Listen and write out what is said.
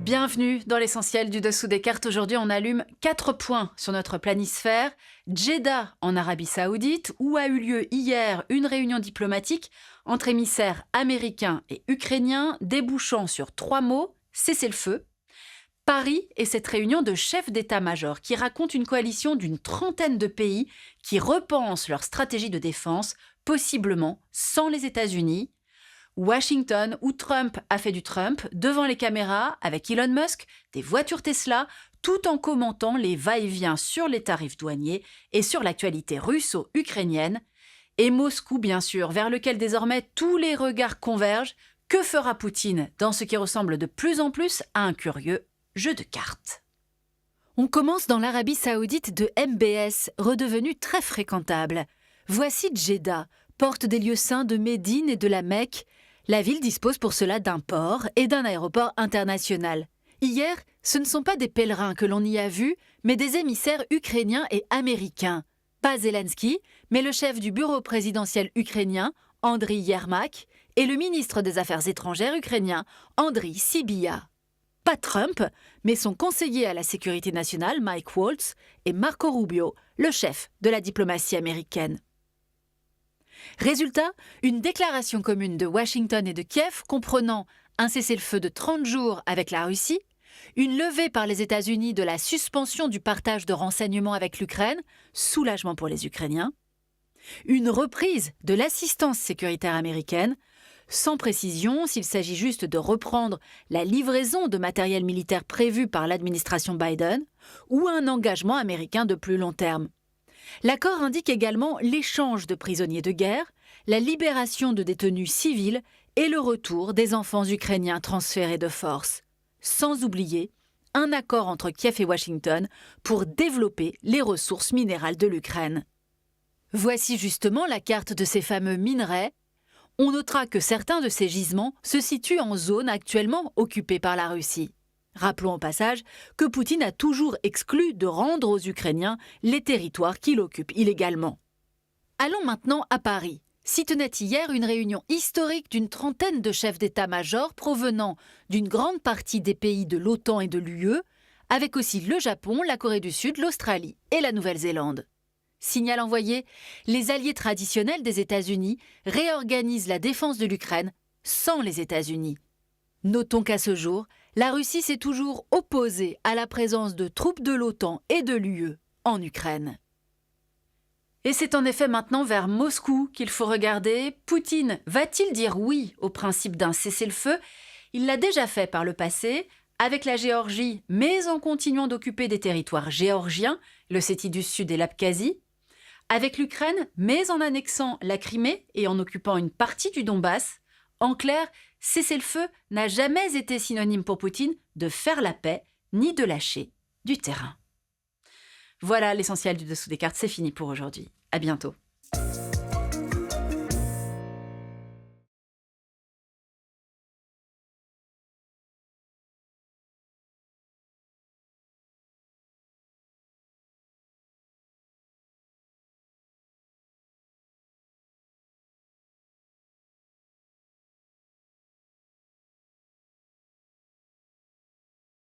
Bienvenue dans l'essentiel du dessous des cartes. Aujourd'hui, on allume 4 points sur notre planisphère. Jeddah en Arabie Saoudite, où a eu lieu hier une réunion diplomatique entre émissaires américains et ukrainiens, débouchant sur 3 mots, cessez-le-feu. Paris et cette réunion de chefs d'état-major qui raconte une coalition d'une trentaine de pays qui repensent leur stratégie de défense, possiblement sans les États-Unis. Washington, où Trump a fait du Trump, devant les caméras, avec Elon Musk, des voitures Tesla, tout en commentant les va-et-vient sur les tarifs douaniers et sur l'actualité russo-ukrainienne. Et Moscou, bien sûr, vers lequel désormais tous les regards convergent. Que fera Poutine dans ce qui ressemble de plus en plus à un curieux jeu de cartes? On commence dans l'Arabie Saoudite de MBS, redevenu très fréquentable. Voici Jeddah, porte des lieux saints de Médine et de la Mecque. La ville dispose pour cela d'un port et d'un aéroport international. Hier, ce ne sont pas des pèlerins que l'on y a vus, mais des émissaires ukrainiens et américains. Pas Zelensky, mais le chef du bureau présidentiel ukrainien, Andriy Yermak, et le ministre des Affaires étrangères ukrainien, Andriy Sybiha. Pas Trump, mais son conseiller à la sécurité nationale, Mike Waltz, et Marco Rubio, le chef de la diplomatie américaine. Résultat, une déclaration commune de Washington et de Kiev comprenant un cessez-le-feu de 30 jours avec la Russie, une levée par les États-Unis de la suspension du partage de renseignements avec l'Ukraine, soulagement pour les Ukrainiens, une reprise de l'assistance sécuritaire américaine, sans précision s'il s'agit juste de reprendre la livraison de matériel militaire prévu par l'administration Biden ou un engagement américain de plus long terme. L'accord indique également l'échange de prisonniers de guerre, la libération de détenus civils et le retour des enfants ukrainiens transférés de force. Sans oublier un accord entre Kiev et Washington pour développer les ressources minérales de l'Ukraine. Voici justement la carte de ces fameux minerais. On notera que certains de ces gisements se situent en zone actuellement occupée par la Russie. Rappelons au passage que Poutine a toujours exclu de rendre aux Ukrainiens les territoires qu'il occupe illégalement. Allons maintenant à Paris. S'y tenait hier une réunion historique d'une trentaine de chefs d'état-major provenant d'une grande partie des pays de l'OTAN et de l'UE, avec aussi le Japon, la Corée du Sud, l'Australie et la Nouvelle-Zélande. Signal envoyé, les alliés traditionnels des États-Unis réorganisent la défense de l'Ukraine sans les États-Unis. Notons qu'à ce jour, la Russie s'est toujours opposée à la présence de troupes de l'OTAN et de l'UE en Ukraine. Et c'est en effet maintenant vers Moscou qu'il faut regarder. Poutine va-t-il dire oui au principe d'un cessez-le-feu? Il l'a déjà fait par le passé, avec la Géorgie, mais en continuant d'occuper des territoires géorgiens, l'Ossétie du Sud et l'Abkhazie. Avec l'Ukraine, mais en annexant la Crimée et en occupant une partie du Donbass. En clair, cessez-le-feu n'a jamais été synonyme pour Poutine de faire la paix, ni de lâcher du terrain. Voilà l'essentiel du dessous des cartes, c'est fini pour aujourd'hui. À bientôt.